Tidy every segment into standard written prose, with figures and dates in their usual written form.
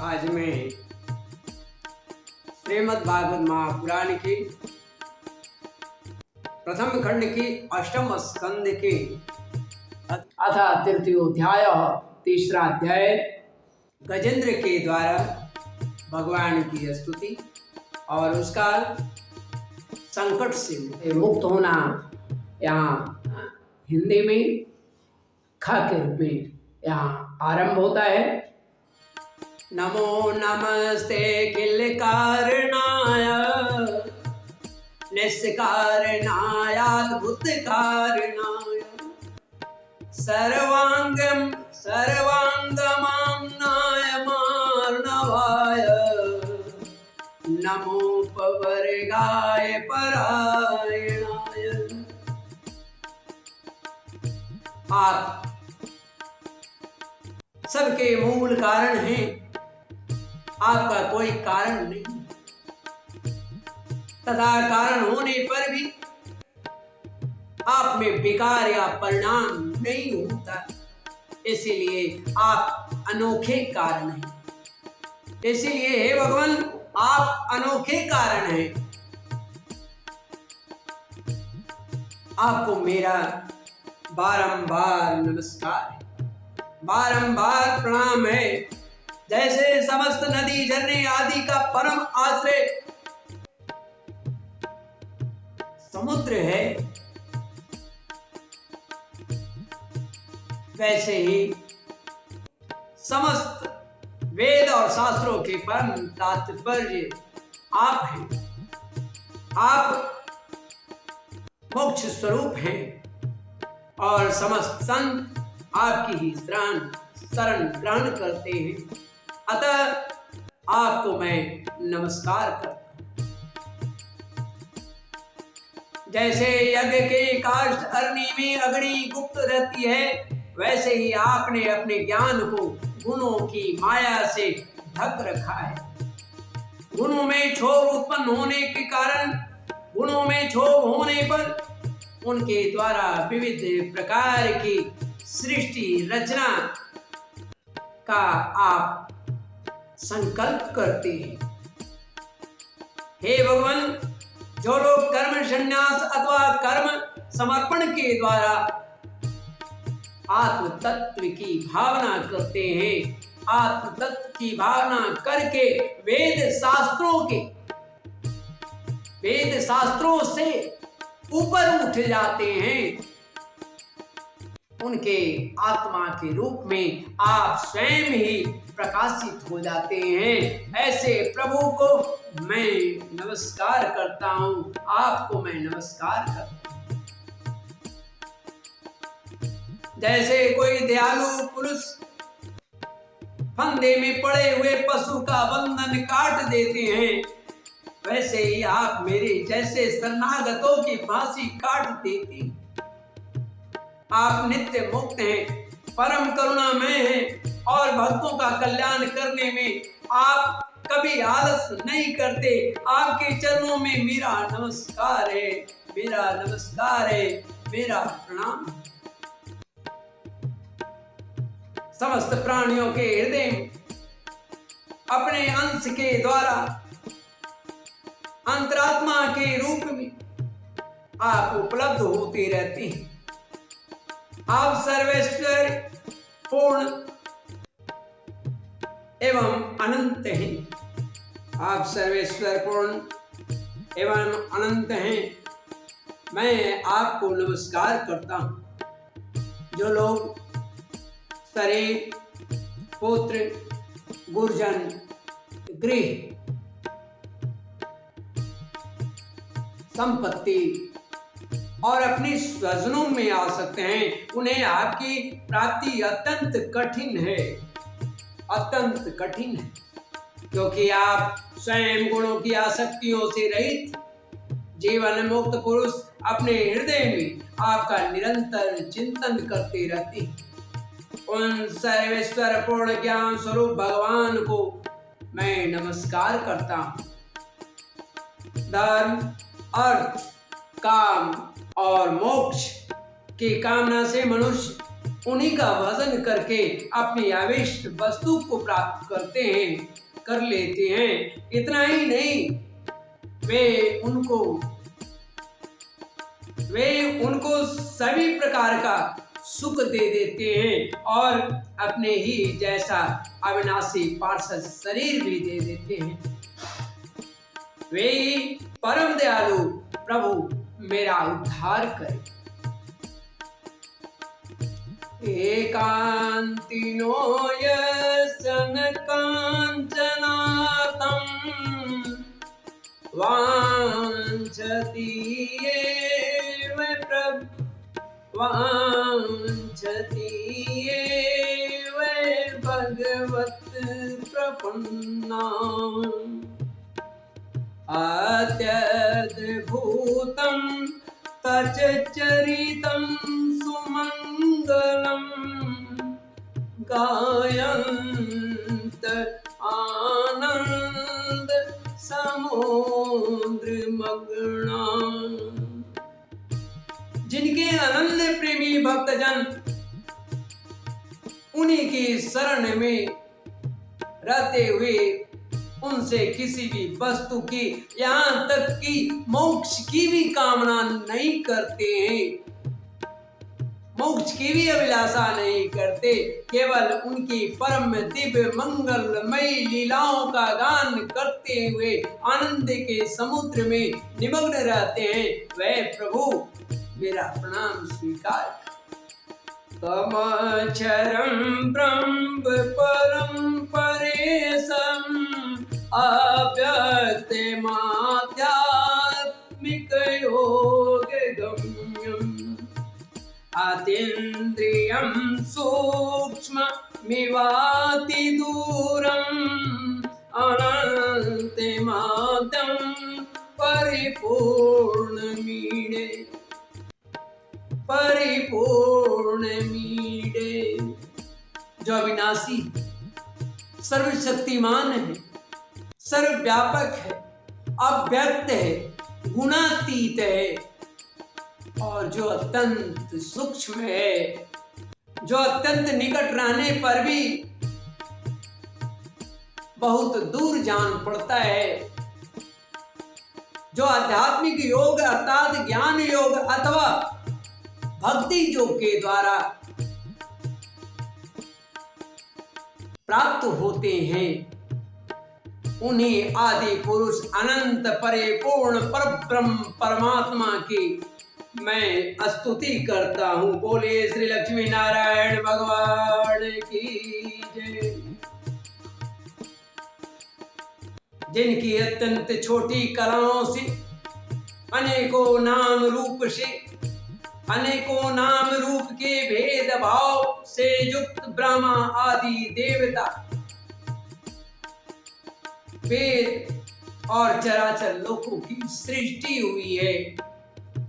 आज मैं श्रीमद् भागवत महापुराण की प्रथम खंड की अष्टम स्कंद की अथ तृतीयोध्याय तीसरा अध्याय गजेंद्र के द्वारा भगवान की स्तुति और उसका संकट से मुक्त होना यहाँ हिंदी में ख के रूप में यहाँ आरंभ होता है। नमो नमस्ते किल कारणाय निष्कारणाय अद्भुत कारणाय सर्वांगम सर्वांगमाम्नाय मार्णवाय नमो पवर्गाय परायणाय। आप सबके मूल कारण हैं, आपका कोई कारण नहीं तथा कारण होने पर भी आप में विकार या परिणाम नहीं होता, इसीलिए आप अनोखे कारण हैं। इसीलिए हे भगवान आप अनोखे कारण हैं। आपको मेरा बारंबार नमस्कार है, बारंबार प्रणाम है। जैसे समस्त नदी झरने आदि का परम आश्रय समुद्र है, वैसे ही समस्त वेद और शास्त्रों के परम तात्पर्य आप हैं। आप मोक्ष स्वरूप हैं और समस्त संत आपकी ही शरण ग्रहण करते हैं। अतः आपको मैं नमस्कार करता हूं। जैसे यज्ञ के काष्ठ अग्नि में अग्नि गुप्त रहती है, वैसे ही आपने अपने ज्ञान को गुणों की माया से ढक रखा है। गुणों में क्षोभ उत्पन्न होने के कारण, गुणों में क्षोभ होने पर उनके द्वारा विविध प्रकार की सृष्टि रचना का आप संकल्प करते हैं। हे भगवान, जो लोग कर्म संन्यास अथवा कर्म समर्पण के द्वारा आत्म तत्व की भावना करते हैं, आत्म तत्व की भावना करके वेद शास्त्रों से ऊपर उठ जाते हैं, उनके आत्मा के रूप में आप स्वयं ही प्रकाशित हो जाते हैं। ऐसे प्रभु को मैं नमस्कार करता हूं, आपको मैं नमस्कार करता हूं। जैसे कोई दयालु पुरुष फंदे में पड़े हुए पशु का बंधन काट देते हैं, वैसे ही आप मेरे जैसे शरणागतों की फांसी काट देते हैं। आप नित्य मुक्त हैं, परम करुणामय हैं और भक्तों का कल्याण करने में आप कभी आलस नहीं करते। आपके चरणों में मेरा नमस्कार है, मेरा नमस्कार है, मेरा प्रणाम। समस्त प्राणियों के हृदय में अपने अंश के द्वारा अंतरात्मा के रूप में आप उपलब्ध होते रहते हैं। आप सर्वेश्वर पूर्ण एवं अनंत हैं। आप सर्वेश्वर पूर्ण एवं अनंत हैं। मैं आपको नमस्कार करता हूं। जो लोग शरीर, पुत्र, गुरजन, गृह, संपत्ति और अपने स्वजनों में आ सकते हैं, उन्हें आपकी प्राप्ति अत्यंत कठिन है, अत्यंत कठिन है, क्योंकि आप स्वयं गुणों की आसक्तियों से रहित जीवन मुक्त पुरुष अपने हृदय में आपका निरंतर चिंतन करते रहते हैं। उन सर्वेश्वर पूर्ण ज्ञान स्वरूप भगवान को मैं नमस्कार करता हूँ। धर्म, अर्थ, काम और मोक्ष की कामना से मनुष्य उन्हीं का भजन करके अपनी अभिष्ट वस्तु को प्राप्त करते हैं, कर लेते हैं। इतना ही नहीं, वे उनको सभी प्रकार का सुख दे देते हैं और अपने ही जैसा अविनाशी पार्षद शरीर भी दे देते हैं। वे परम दयालु प्रभु मेरा उद्धार करे। एकांतिनो यसन कांचनातं वाञ्छति एव वाञ्छति एव भगवत् प्रपन्ना अत्यद्भुतं तच्चरितं सुमङ्गलं गायन्त आनन्द समुद्रमग्ना। जिनके अनन्य प्रेमी भक्तजन उन्हीं की शरण में रहते हुए उनसे किसी भी वस्तु की, यहाँ तक कि मोक्ष की भी कामना नहीं करते हैं, मोक्ष की भी अभिलाषा नहीं करते, केवल उनकी परम दिव्य मंगलमयी लीलाओं का गान करते हुए आनंद के समुद्र में निमग्न रहते हैं। वह प्रभु मेरा प्रणाम स्वीकार। तमक्षरं ब्रह्म परम परेशम अव्यक्तमाध्यात्मिक योग गम्यम अतीन्द्रियं सूक्ष्ममिवाति दूरम् अनन्तमाद्यं परिपूर्णमीडे जो अविनाशी सर्वशक्तिमान है, सर्वव्यापक है, अव्यक्त है, गुणातीत है और जो अत्यंत सूक्ष्म है, जो अत्यंत निकट रहने पर भी बहुत दूर जान पड़ता है, जो आध्यात्मिक योग अर्थात ज्ञान योग अथवा भक्ति योग के द्वारा प्राप्त होते हैं, उन्हीं आदि पुरुष अनंत परिपूर्ण परब्रह्म परमात्मा की मैं स्तुति करता हूँ। बोले श्री लक्ष्मी नारायण भगवान की जय। जिनकी अत्यंत छोटी कलाओं से अनेकों नाम रूप से, अनेकों नाम रूप के भेद भाव से युक्त ब्रह्मा आदि देवता, वेद और चराचर लोकों की सृष्टि हुई है।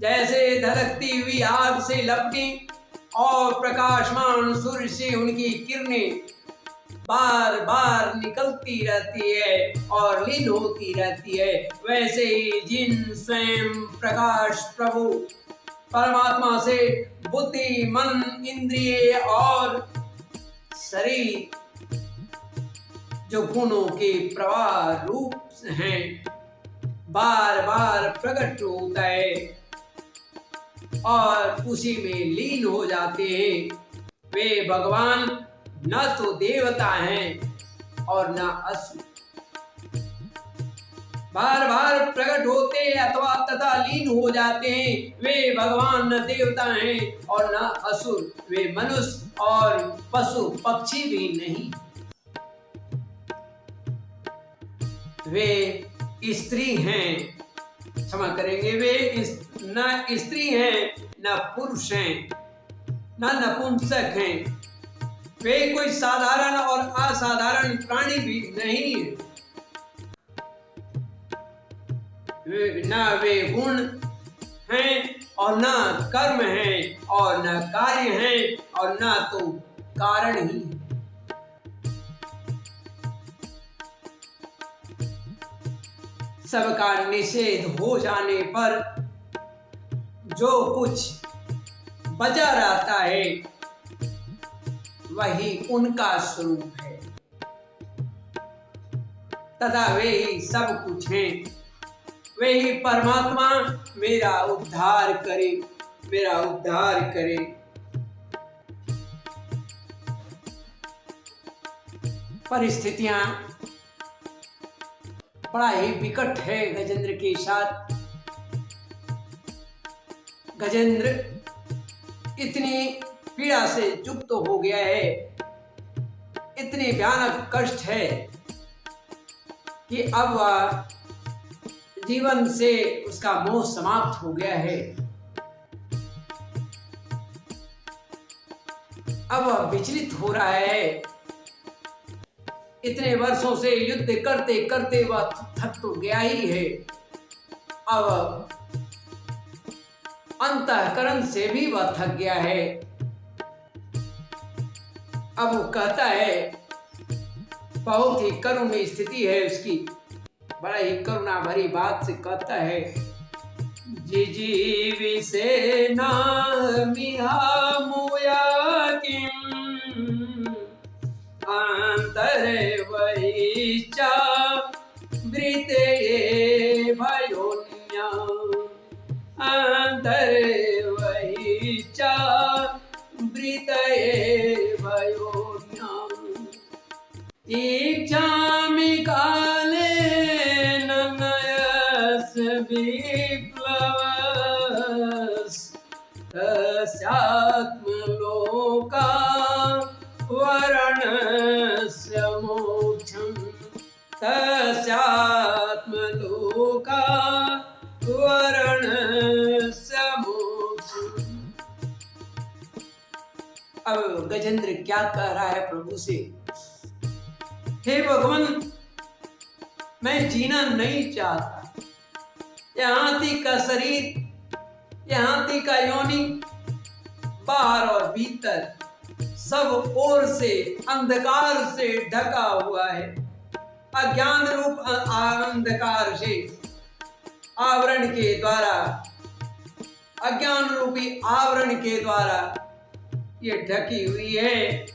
जैसे धधकती हुई आग से लपटें और प्रकाशमान सूर्य से उनकी किरणें बार बार निकलती रहती है और लीन होती रहती है, वैसे ही जिन स्वयं प्रकाश प्रभु परमात्मा से बुद्धि, मन, इंद्रिय और शरीर जो गुणों के प्रवाह रूप हैं, बार बार प्रकट होता है और उसी में लीन हो जाते हैं। वे भगवान न तो देवता हैं और न असुर, बार बार प्रकट होते अथवा तथा लीन हो जाते हैं। वे भगवान न देवता हैं और न असुर, वे मनुष्य और पशु पक्षी भी नहीं। वे स्त्री हैं, क्षमा करेंगे, वे न स्त्री हैं न पुरुष हैं न नपुंसक हैं। वे कोई साधारण और असाधारण प्राणी भी नहीं है। न वे गुण हैं और न कर्म हैं और न कार्य हैं और न तो कारण ही है। सबका निषेध हो जाने पर जो कुछ बचा रहता है वही उनका स्वरूप है, तथा वे ही सब कुछ हैं। वे ही परमात्मा मेरा उद्धार करे, मेरा उद्धार करे। परिस्थितियां बड़ा ही विकट है गजेंद्र के साथ। गजेंद्र इतनी पीड़ा से युक्त हो गया है, इतनी भयानक कष्ट है कि अब वह जीवन से उसका मोह समाप्त हो गया है। अब वह विचलित हो रहा है। इतने वर्षों से युद्ध करते करते वह थक तो गया ही है। अब अंतःकरण से भी वह थक गया है। अब वो कहता है, बहुत ही करुण स्थिति है उसकी, बड़ा ही करुणा भरी बात से कहता है, जिजीवी से नामिहा मुया किम अंतरे वैचा वृते भयोन्या अंतरे वैचा वृते भयोन्या इच्छामि काले नयस विप्लवस् तस्यात्मलोका वरणस्य मोक्षं तस्यात्मलोका वरणस्य मोक्षम्। अब गजेंद्र क्या कह रहा है प्रभु से, हे भगवान, मैं जीना नहीं चाहता। यह हाथी का शरीर, यह हाथी का योनि बाहर और भीतर सब ओर से अंधकार से ढका हुआ है। अज्ञान रूप अंधकार से आवरण के द्वारा, अज्ञान रूपी आवरण के द्वारा ये ढकी हुई है।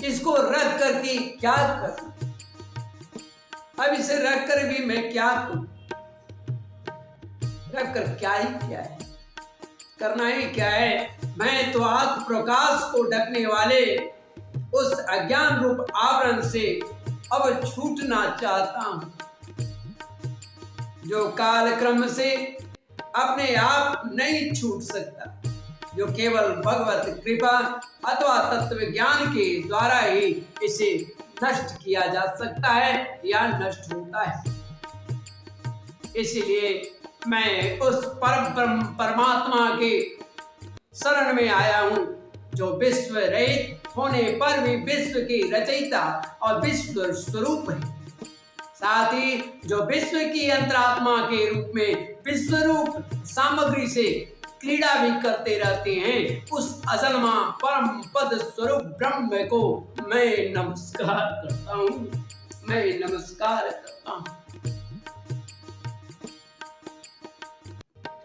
इसको रख कर के क्या करूं? अब इसे रख कर भी मैं क्या करूं? रख कर क्या ही क्या है, करना ही क्या है। मैं तो आत्म प्रकाश को ढकने वाले उस अज्ञान रूप आवरण से अब छूटना चाहता हूं, जो कालक्रम से अपने आप नहीं छूट सकता, जो केवल भगवत कृपा अथवा तत्व ज्ञान के द्वारा ही इसे नष्ट किया जा सकता है या नष्ट होता है। इसलिए मैं उस परमात्मा के शरण में आया हूं, जो विश्व रहित होने पर भी विश्व की रचयिता और विश्व स्वरूप है, साथ ही जो विश्व की अंतरात्मा के रूप में विश्व रूप सामग्री से क्रीड़ा भी करते रहते हैं। उस अजन्मा परम पद स्वरूप ब्रह्म को मैं नमस्कार करता हूँ, मैं नमस्कार करता हूँ।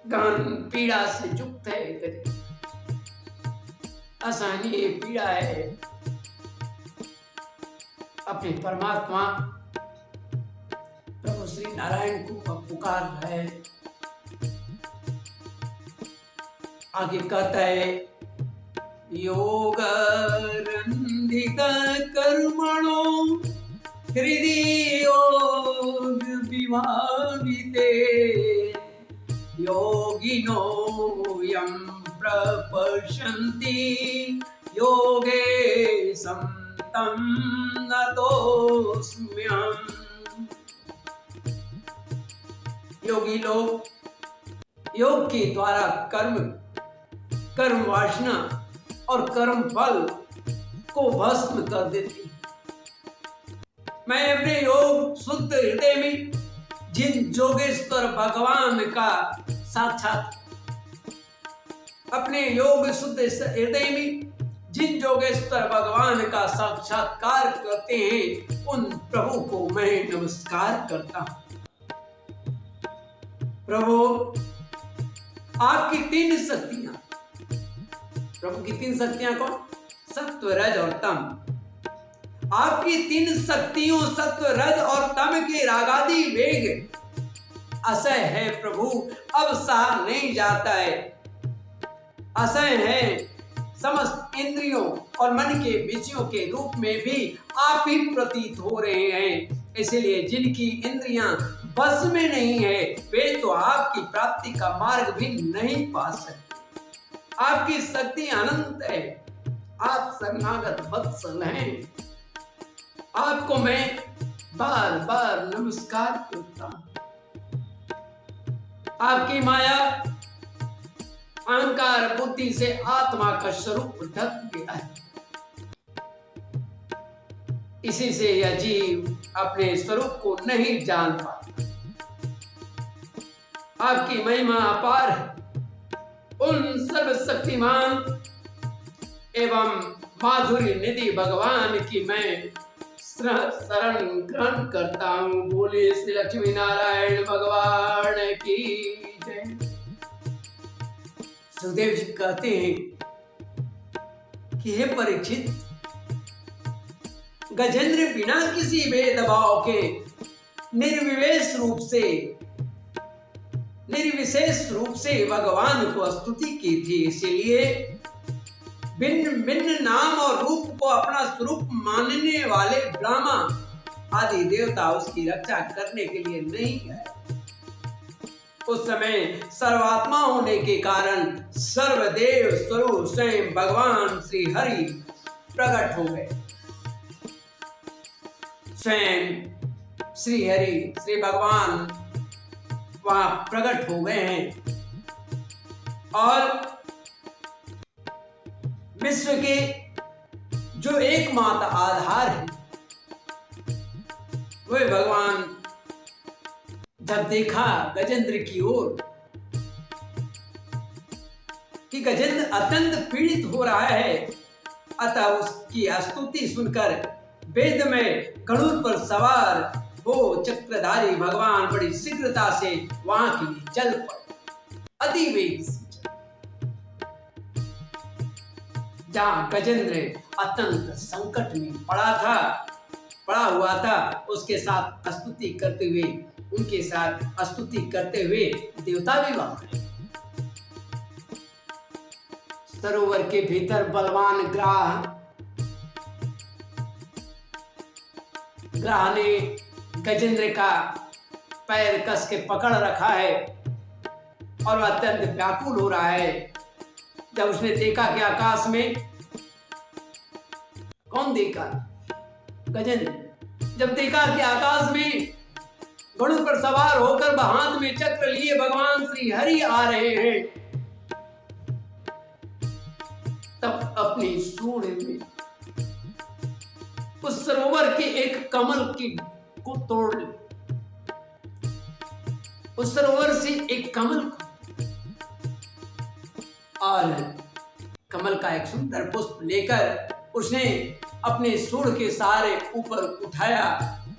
गहन पीड़ा से युक्त है, असहनीय पीड़ा है। अपने परमात्मा प्रभु श्री नारायण को पुकार रहा है। आगे कहता है, योग रंधित कर्मणो हृदि योग विभाविते योगिनो यं प्रपश्यन्ति योगे तं नतोऽस्म्यहम्। योगी लोग योग के द्वारा कर्म वासना और कर्म फल को भस्म कर देती। मैं अपने योग शुद्ध हृदय में जिन योगेश्वर भगवान का साक्षात, अपने योग शुद्ध हृदय में जिन योगेश्वर भगवान का साक्षात्कार करते हैं, उन प्रभु को मैं नमस्कार करता हूं। प्रभु, आपकी तीन शक्तियां, प्रभु की तीन शक्तियां कौन? सत्व रज और तम। आपकी 3 शक्तियों सत्व रज और तम के रागादि वेग असह है प्रभु, अब सहा नहीं जाता है। असह है समस्त इंद्रियों और मन के विषयों के रूप में भी आप ही प्रतीत हो रहे हैं। इसलिए जिनकी इंद्रियां बस में नहीं है वे तो आपकी प्राप्ति का मार्ग भी नहीं पा सकते। आपकी शक्ति अनंत है, आप शरणागत वत्सल हैं। आपको मैं बार बार नमस्कार करता हूं। आपकी माया अहंकार बुद्धि से आत्मा का स्वरूप ढक गया है। इसी से यह जीव अपने स्वरूप को नहीं जान पाता। आपकी महिमा अपार है। उन सर्वशक्तिमान एवं माधुर्य निधि भगवान की मैं शरण ग्रहण करता हूँ। बोले श्री लक्ष्मी नारायण भगवान की जय। सुखदेव जी कहते हैं कि हे परीक्षित, गजेंद्र बिना किसी भेदभाव के निर्विशेष रूप से भगवान को स्तुति की थी। इसीलिए भिन्न भिन्न नाम और रूप को अपना स्वरूप मानने वाले ब्रह्मा आदि देवता उसकी रक्षा करने के लिए नहीं गए। उस समय सर्वात्मा होने के कारण सर्वदेव स्वरूप स्वयं भगवान श्री हरि प्रकट हो गए। स्वयं श्री हरि श्री भगवान वहां प्रकट हो गए हैं और विश्व के जो एकमात्र आधार है वह भगवान जब देखा गजेंद्र की ओर कि गजेंद्र अत्यंत पीड़ित हो रहा है, अतः उसकी स्तुति सुनकर वेद में गरुड़ पर सवार हो चक्रधारी भगवान बड़ी शीघ्रता से वहां के लिए चल पड़े। अति वेग से जहां गजेंद्र अत्यंत संकट में पड़ा हुआ था, उसके साथ स्तुति करते हुए उनके साथ स्तुति करते हुए देवता भी वहां। सरोवर के भीतर बलवान ग्राह ने गजेंद्र का पैर कस के पकड़ रखा है और वह अत्यंत व्याकुल हो रहा है। जब उसने देखा कि आकाश में कौन देखा, गजेंद्र जब देखा कि आकाश में गरुड़ पर सवार होकर हाथ में चक्र लिए भगवान श्री हरि आ रहे हैं, तब अपनी सूंड में उस सरोवर के एक कमल को तोड़, उस सरोवर से एक कमल और कमल का एक सुंदर पुष्प लेकर उसने अपने सूंड के सहारे ऊपर उठाया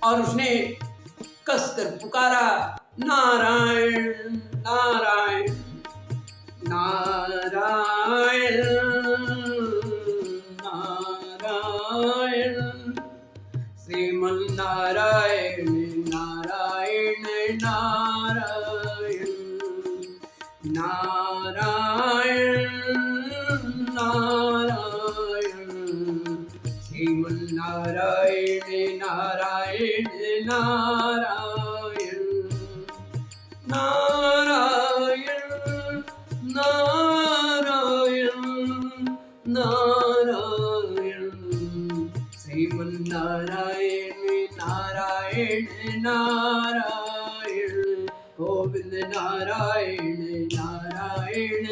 और उसने कसकर पुकारा, नारायण नारायण नारायण नारायण श्रीमन नारायण नारायण नारायण नारायण नारायण श्रीमन नारायण नारायण नारायण नारायण नारायण नारायण श्रीमन नारायण नारायण नारायण गोविंद नारायण नारायण।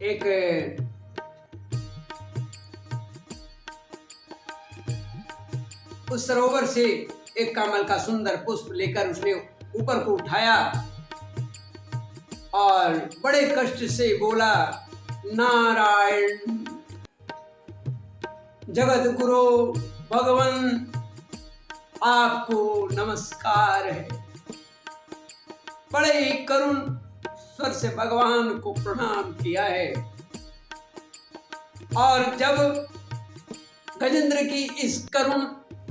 एक उस सरोवर से एक कमल का सुंदर पुष्प लेकर उसने ऊपर को उठाया और बड़े कष्ट से बोला, नारायण जगत गुरु भगवान आपको नमस्कार है। बड़े ही करुण स्वर से भगवान को प्रणाम किया है। और जब गजेंद्र की इस करुण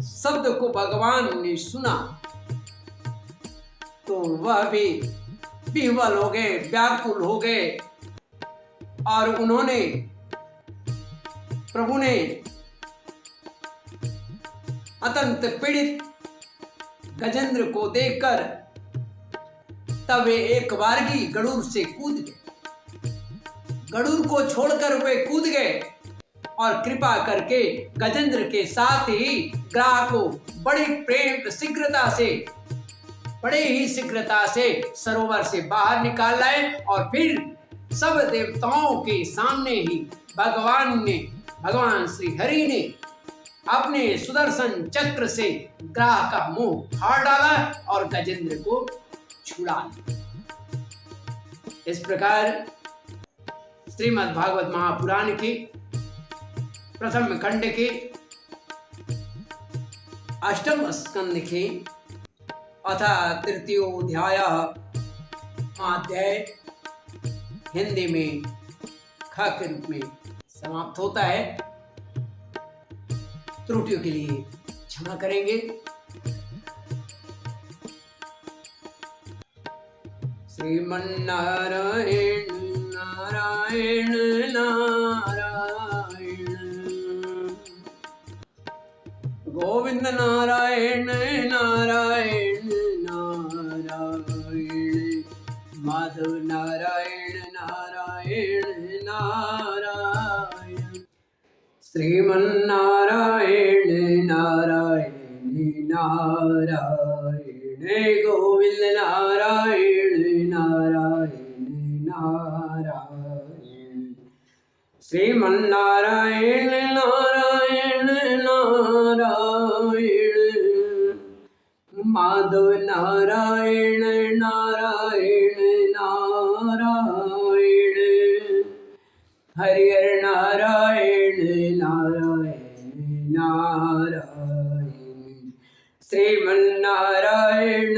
शब्द को भगवान ने सुना तो वह भी विह्वल हो गए, व्याकुल हो गए, और उन्होंने प्रभु ने अत्यंत पीड़ित गजेंद्र को देखकर तब वे एक बारगी गरुड़ से कूद गए। गरुड़ को छोड़कर वे कूद गए और कृपा करके गजेंद्र के साथ ही ग्राह को बड़ी प्रेम बड़े ही शीघ्रता से सरोवर से बाहर निकाल लाए। और फिर सब देवताओं के सामने ही भगवान श्री हरि ने अपने सुदर्शन चक्र से ग्राह का मुंह फाड़ डाला और गजेंद्र को छुड़ा लिया। इस प्रकार श्रीमद् भागवत महापुराण के प्रथम खंड के अष्टम स्कंद के अथा तृतीयोध्याय अध्याय हिंदी में ख के रूप में समाप्त होता है। त्रुटियों के लिए क्षमा करेंगे। श्रीमन्नारायण नारायण नारायण, गोविंद नारायण नारायण नारायण, माधव नारायण नारायण नारायण, श्रीमन्नारायण नारायण नारायण, गोविंद नारायण नारायण नारायण, श्रीमन्नारायण नारायण नारायण, माधव नारायण नारायण नारायण, हरिहर नारायण नारायण नारायण, श्रीमन्नारायण